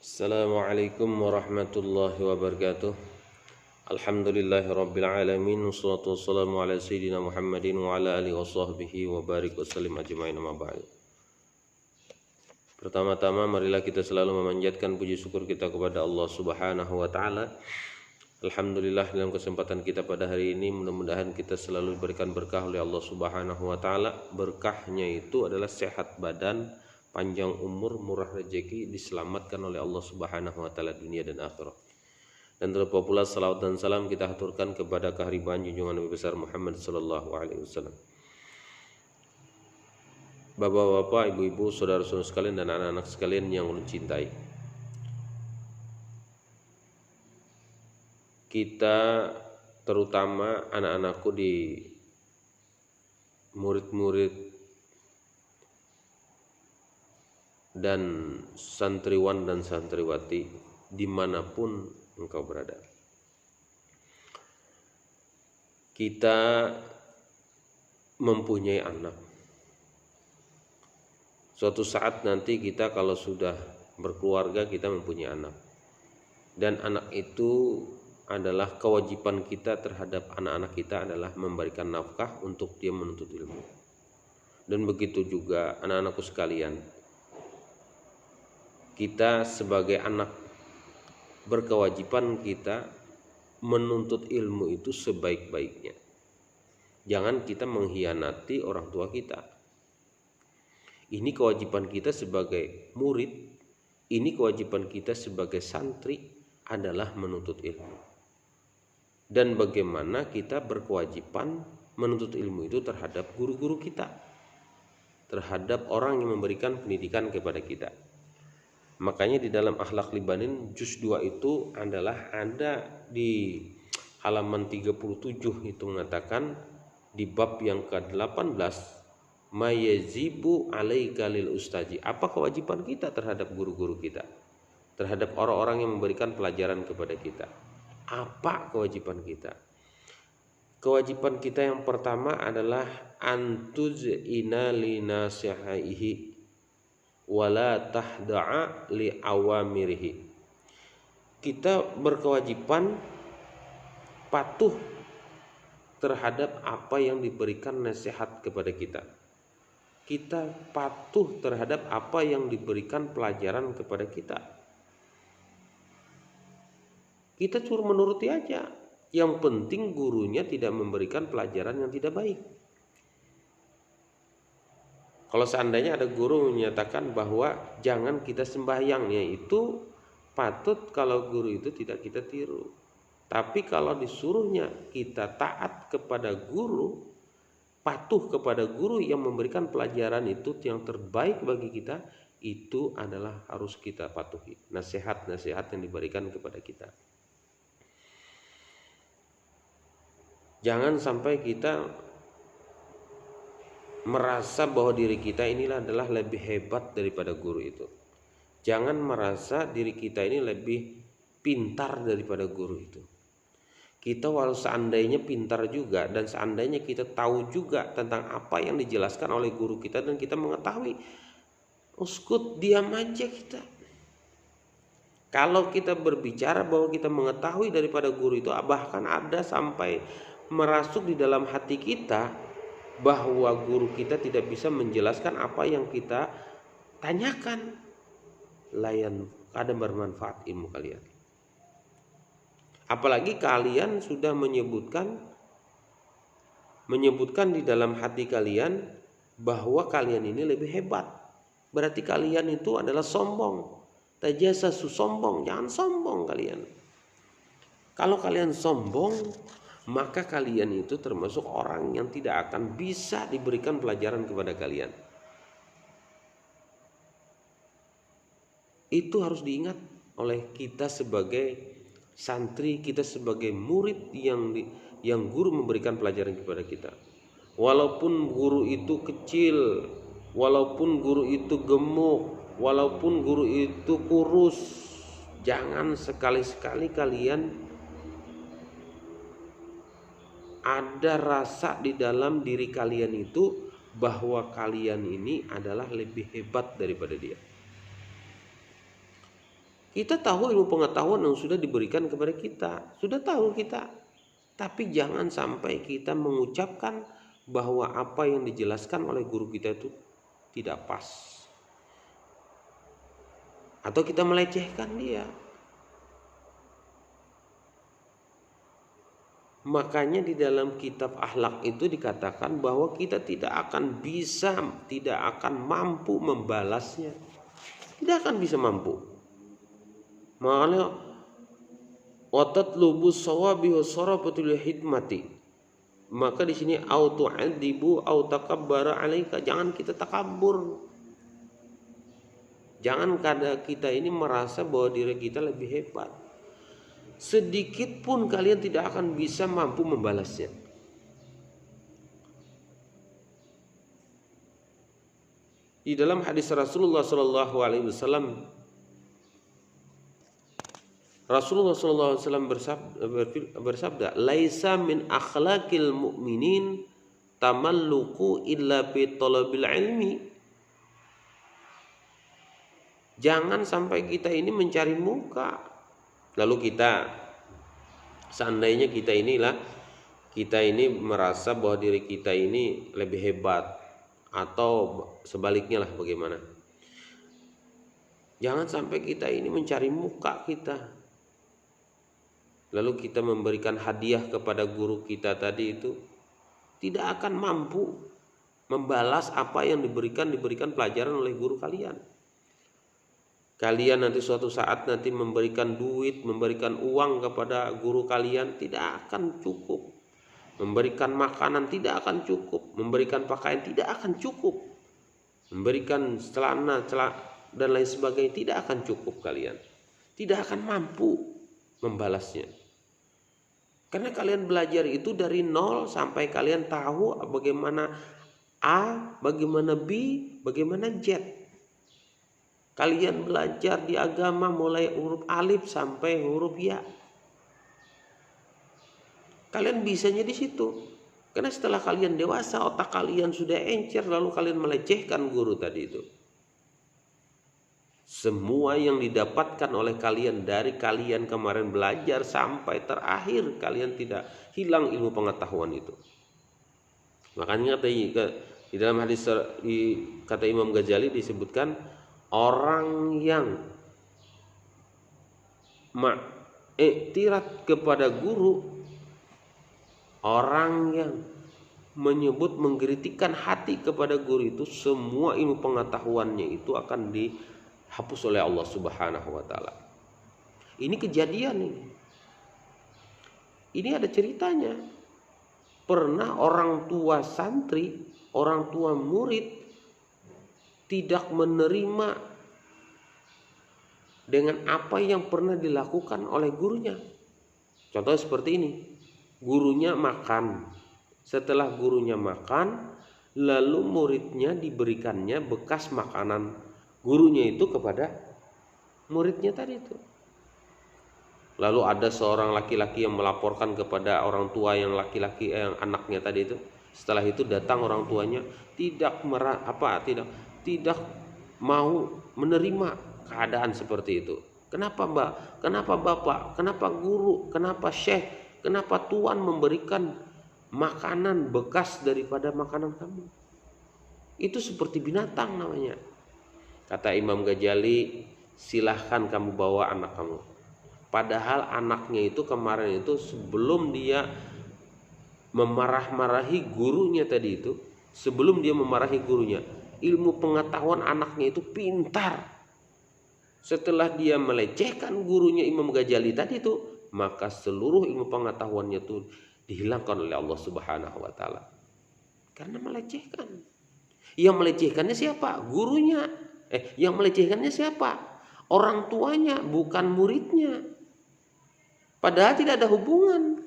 Assalamualaikum warahmatullahi wabarakatuh. Alhamdulillahirabbil alamin, wassalatu wassalamu ala sayyidina Muhammadin wa ala alihi washabbihi wa barik wasallim ajmain, amma ba'd. Pertama-tama marilah kita selalu memanjatkan puji syukur kita kepada Allah Subhanahu wa taala. Alhamdulillah, dalam kesempatan kita pada hari ini mudah-mudahan kita selalu diberikan berkah oleh Allah Subhanahu wa taala. Berkahnya itu adalah sehat badan, panjang umur, murah rezeki, diselamatkan oleh Allah Subhanahu wa taala dunia dan akhirat. Dan terlebih pula salawat dan salam kita haturkan kepada kehariban junjungan Nabi besar Muhammad sallallahu alaihi wasallam. Bapak-bapak, ibu-ibu, saudara-saudara sekalian dan anak-anak sekalian yang Allah cintai. Kita terutama anak-anakku di murid-murid dan santriwan dan santriwati dimanapun engkau berada, kita mempunyai anak. Suatu saat nanti kita kalau sudah berkeluarga kita mempunyai anak, dan anak itu adalah kewajiban kita terhadap anak-anak kita adalah memberikan nafkah untuk dia menuntut ilmu. Dan begitu juga anak-anakku sekalian, kita sebagai anak berkewajiban kita menuntut ilmu itu sebaik-baiknya. Jangan kita mengkhianati orang tua kita. Ini kewajiban kita sebagai murid, ini kewajiban kita sebagai santri adalah menuntut ilmu. Dan bagaimana kita berkewajiban menuntut ilmu itu terhadap guru-guru kita, terhadap orang yang memberikan pendidikan kepada kita. Makanya di dalam Akhlaq Libanin juz 2 itu adalah ada di halaman 37 itu mengatakan di bab yang ke-18, mayazibu alaika lil ustazi, apa kewajiban kita terhadap guru-guru kita, terhadap orang-orang yang memberikan pelajaran kepada kita. Apa kewajiban kita? Kewajiban kita yang pertama adalah antuz'ina linasihaihi wala tahda'a li awamirihi. Kita berkewajiban patuh terhadap apa yang diberikan nasihat kepada kita. Kita patuh terhadap apa yang diberikan pelajaran kepada kita. Kita suruh menuruti aja. Yang penting gurunya tidak memberikan pelajaran yang tidak baik. Kalau seandainya ada guru menyatakan bahwa jangan kita sembahyang, yaitu patut kalau guru itu tidak kita tiru. Tapi kalau disuruhnya kita taat kepada guru, patuh kepada guru yang memberikan pelajaran itu yang terbaik bagi kita, itu adalah harus kita patuhi. Nasihat-nasihat yang diberikan kepada kita. Jangan sampai kita merasa bahwa diri kita inilah adalah lebih hebat daripada guru itu. Jangan merasa diri kita ini lebih pintar daripada guru itu. Kita walau seandainya pintar juga dan seandainya kita tahu juga tentang apa yang dijelaskan oleh guru kita dan kita mengetahui, uskut, diam aja kita. Kalau kita berbicara bahwa kita mengetahui daripada guru itu, bahkan ada sampai merasuk di dalam hati kita bahwa guru kita tidak bisa menjelaskan apa yang kita tanyakan, layan kadang bermanfaat ilmu kalian. Apalagi kalian sudah menyebutkan di dalam hati kalian bahwa kalian ini lebih hebat. Berarti kalian itu adalah sombong. Tajassasu, sombong. Jangan sombong kalian. Kalau kalian sombong, maka kalian itu termasuk orang yang tidak akan bisa diberikan pelajaran kepada kalian. Itu harus diingat oleh kita sebagai santri, kita sebagai murid yang guru memberikan pelajaran kepada kita. Walaupun guru itu kecil, walaupun guru itu gemuk, walaupun guru itu kurus, jangan sekali-sekali kalian ada rasa di dalam diri kalian itu bahwa kalian ini adalah lebih hebat daripada dia. Kita tahu ilmu pengetahuan yang sudah diberikan kepada kita, sudah tahu kita. Tapi jangan sampai kita mengucapkan bahwa apa yang dijelaskan oleh guru kita itu tidak pas. Atau kita melecehkan dia. Makanya di dalam kitab akhlak itu dikatakan bahwa kita tidak akan bisa, tidak akan mampu membalasnya. Tidak akan bisa mampu. Makanya watatlubus sawabi wa sarafatul hikmati. Maka di sini auto adibu au takabbara alaika, jangan kita takabur. Jangan kada kita ini merasa bahwa diri kita lebih hebat. Sedikit pun kalian tidak akan bisa mampu membalasnya. Di dalam hadis Rasulullah Shallallahu Alaihi Wasallam, bersabda, "Laisa min akhlaqil mu'minin tamalluku illa bi talabil ilmi." Jangan sampai kita ini mencari muka. Lalu kita, seandainya kita ini merasa bahwa diri kita ini lebih hebat, atau sebaliknya lah bagaimana. Jangan sampai kita ini mencari muka kita. Lalu kita memberikan hadiah kepada guru kita tadi itu, tidak akan mampu membalas apa yang diberikan pelajaran oleh guru kalian. Kalian nanti suatu saat nanti memberikan duit, memberikan uang kepada guru kalian, tidak akan cukup. Memberikan makanan tidak akan cukup. Memberikan pakaian tidak akan cukup. Memberikan celana dan lain sebagainya tidak akan cukup kalian. Tidak akan mampu membalasnya. Karena kalian belajar itu dari nol sampai kalian tahu bagaimana A, bagaimana B, bagaimana Z. Kalian belajar di agama mulai huruf alif sampai huruf ya. Kalian bisanya di situ. Karena setelah kalian dewasa, otak kalian sudah encer, lalu kalian melecehkan guru tadi itu. Semua yang didapatkan oleh kalian dari kalian kemarin belajar sampai terakhir, kalian tidak hilang ilmu pengetahuan itu. Makanya di dalam hadis kata Imam Ghazali disebutkan, orang yang ma'iktirat kepada guru, orang yang menyebut mengkritikan hati kepada guru itu, semua ilmu pengetahuannya itu akan dihapus oleh Allah Subhanahu wa taala. Ini kejadian ini. Ini ada ceritanya. Pernah orang tua santri, orang tua murid tidak menerima dengan apa yang pernah dilakukan oleh gurunya. Contohnya seperti ini. Gurunya makan. Setelah gurunya makan, lalu muridnya diberikannya bekas makanan gurunya itu kepada muridnya tadi itu. Lalu ada seorang laki-laki yang melaporkan kepada orang tua yang laki-laki yang anaknya tadi itu. Setelah itu datang orang tuanya tidak mau menerima keadaan seperti itu. Kenapa Mbak? Kenapa Bapak? Kenapa guru? Kenapa syekh? Kenapa Tuan memberikan makanan bekas daripada makanan kamu? Itu seperti binatang namanya. Kata Imam Ghazali, silahkan kamu bawa anak kamu. Padahal anaknya itu kemarin itu sebelum dia memarah-marahi gurunya tadi itu, sebelum dia memarahi gurunya, ilmu pengetahuan anaknya itu pintar. Setelah dia melecehkan gurunya Imam Ghazali tadi itu, maka seluruh ilmu pengetahuannya itu dihilangkan oleh Allah Subhanahu wa taala. Karena melecehkan. Yang melecehkannya siapa? Gurunya. Yang melecehkannya siapa? Orang tuanya, bukan muridnya. Padahal tidak ada hubungan.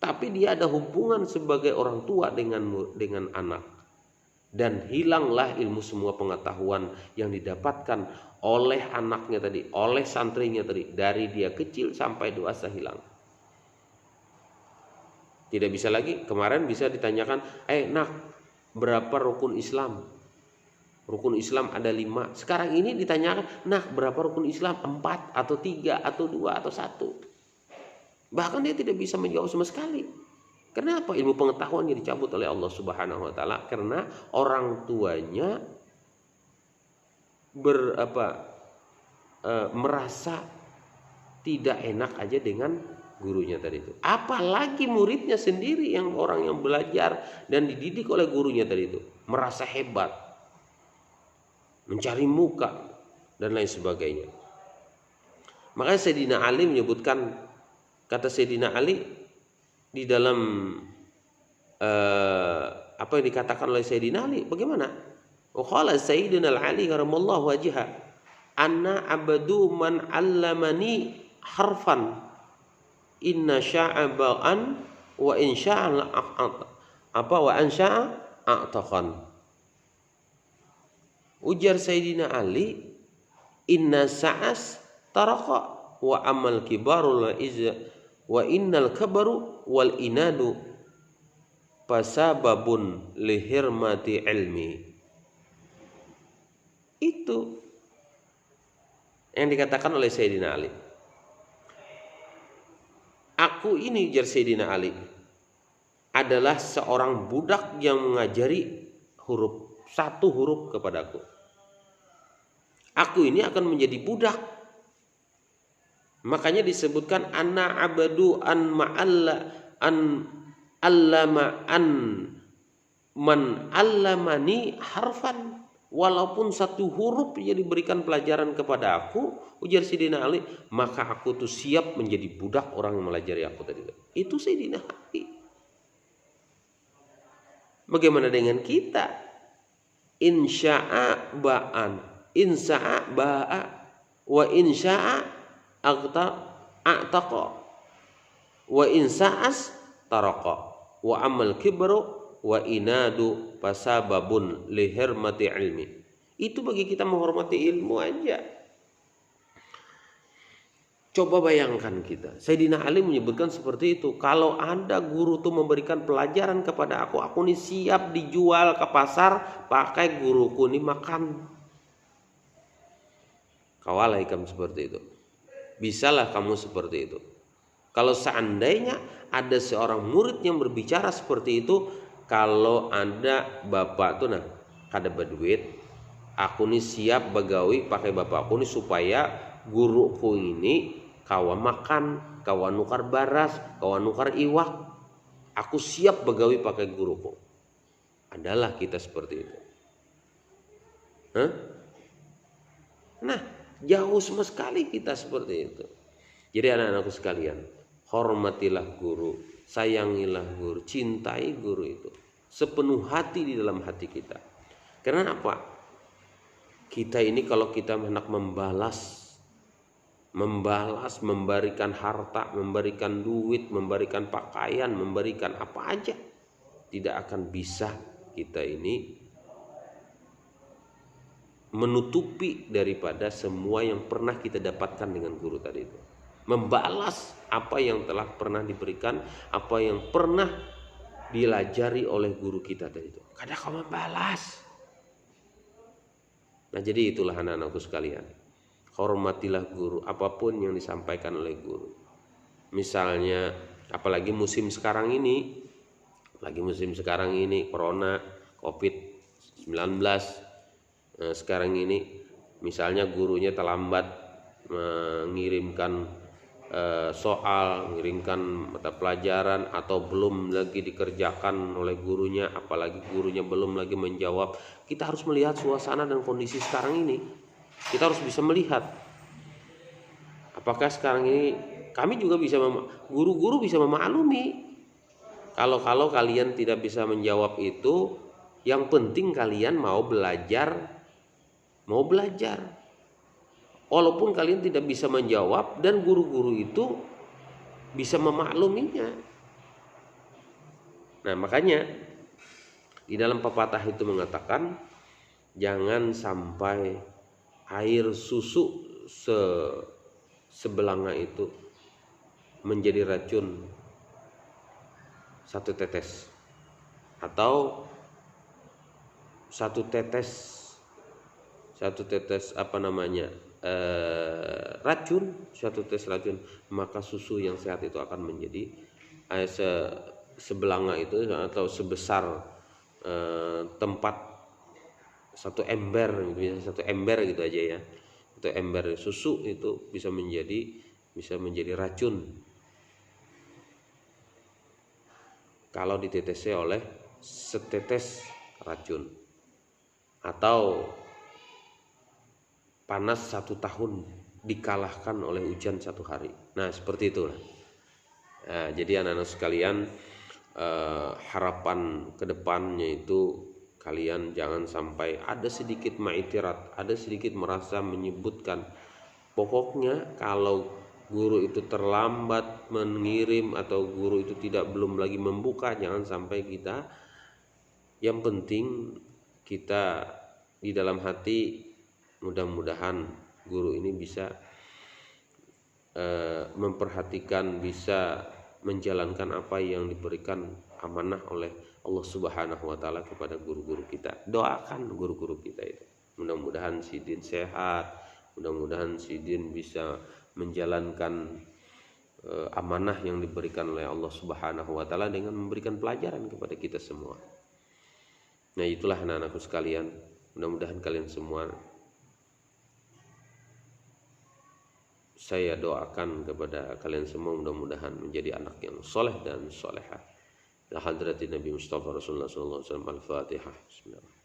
Tapi dia ada hubungan sebagai orang tua dengan anak. Dan hilanglah ilmu semua pengetahuan yang didapatkan oleh anaknya tadi, oleh santrinya tadi, dari dia kecil sampai dewasa hilang. Tidak bisa lagi, kemarin bisa ditanyakan, nak, berapa rukun Islam? Rukun Islam ada 5. Sekarang ini ditanyakan, nah berapa rukun Islam? 4 atau 3 atau 2 atau 1. Bahkan dia tidak bisa menjawab sama sekali. Kenapa? Ilmu pengetahuannya dicabut oleh Allah Subhanahu wa taala karena orang tuanya merasa tidak enak aja dengan gurunya tadi itu. Apalagi muridnya sendiri yang orang yang belajar dan dididik oleh gurunya tadi itu merasa hebat, mencari muka dan lain sebagainya. Makanya Sayyidina Ali menyebutkan, kata Sayyidina Ali di dalam apa yang dikatakan oleh Sayyidina Ali, bagaimana? Qala Sayyidina Ali karamallahu wajhahu, anna abadu man 'allamani harfan inna sya'aba'an wa in sya'a wa ansya'a a'taqan. Ujar Sayyidina Ali, inna sa'as taraqa wa amal kibarul izza wa innal kabaru wal inadu pasababun lihirmati ilmi. Itu yang dikatakan oleh Sayyidina Ali. Aku ini, ujar Sayyidina Ali, adalah seorang budak yang mengajari satu huruf kepadaku. Aku ini akan menjadi budak. Makanya disebutkan anna abadu an ma'alla an allama an man allamani harfan. Walaupun satu huruf yang diberikan pelajaran kepada aku, ujar Sayyidina Ali, maka aku tuh siap menjadi budak orang yang melajari aku tadi. Itu Sayyidina Ali. Bagaimana dengan kita? Insya'a ba'an, insya'a ba'a, wa insya'a a'taqa, wa insa'as taraqa, wa amal kibru wa inadu pasababun lihirmati ilmi. Itu bagi kita menghormati ilmu aja. Coba bayangkan kita, Sayyidina Ali menyebutkan seperti itu. Kalau ada guru tuh memberikan pelajaran kepada aku nih siap dijual ke pasar pakai guruku nih makan. Kawalah kamu seperti itu. Bisalah kamu seperti itu. Kalau seandainya ada seorang murid yang berbicara seperti itu, kalau ada bapak tuh nah kada berduit, aku nih siap begawi pakai bapakku nih supaya guruku ini kawan makan, kawan nukar baras, kawan nukar iwak. Aku siap begawi pakai guruku. Adalah kita seperti itu. Nah, jauh sama sekali kita seperti itu. Jadi anak-anakku sekalian, hormatilah guru, sayangilah guru, cintai guru itu sepenuh hati di dalam hati kita. Karena apa? Kita ini kalau kita hendak membalas, memberikan harta, memberikan duit, memberikan pakaian, memberikan apa aja, tidak akan bisa kita ini menutupi daripada semua yang pernah kita dapatkan dengan guru tadi itu. Membalas apa yang telah pernah diberikan, apa yang pernah dilajari oleh guru kita tadi itu. Kadang kau membalas. Nah, jadi itulah anak-anakku sekalian. Hormatilah guru apapun yang disampaikan oleh guru. Misalnya apalagi musim sekarang ini, corona, COVID-19. Sekarang ini misalnya gurunya terlambat mengirimkan soal, mengirimkan mata pelajaran atau belum lagi dikerjakan oleh gurunya, apalagi gurunya belum lagi menjawab. Kita harus melihat suasana dan kondisi sekarang ini. Kita harus bisa melihat apakah sekarang ini kami juga bisa guru-guru bisa memaklumi. Kalau kalian tidak bisa menjawab itu, yang penting kalian mau belajar. Walaupun kalian tidak bisa menjawab dan guru-guru itu bisa memakluminya. Nah, makanya di dalam pepatah itu mengatakan jangan sampai air susu sebelanga itu menjadi racun satu tetes, atau satu tetes satu tetes racun, satu tetes racun, maka susu yang sehat itu akan menjadi sebelanga itu atau sebesar tempat satu ember, satu ember gitu aja ya, satu ember susu itu bisa menjadi racun kalau ditetesi oleh setetes racun, atau panas 1 tahun dikalahkan oleh hujan 1 hari. Nah seperti itulah. Nah, jadi anak-anak sekalian, harapan kedepannya itu kalian jangan sampai ada sedikit maitirat, ada sedikit merasa menyebutkan. Pokoknya kalau guru itu terlambat mengirim atau guru itu belum lagi membuka, jangan sampai kita. Yang penting kita di dalam hati, mudah-mudahan guru ini bisa memperhatikan, bisa menjalankan apa yang diberikan amanah oleh Allah Subhanahu wa taala kepada guru-guru kita. Doakan guru-guru kita itu. Mudah-mudahan Sidin sehat, mudah-mudahan Sidin bisa menjalankan amanah yang diberikan oleh Allah Subhanahu wa taala dengan memberikan pelajaran kepada kita semua. Nah, itulah anak-anakku sekalian, mudah-mudahan kalian semua, saya doakan kepada kalian semua mudah-mudahan menjadi anak yang soleh dan solehah. La hadratin Nabi Mustafa Rasulullah sallallahu alaihi wasallam. Al-Fatihah. Bismillah.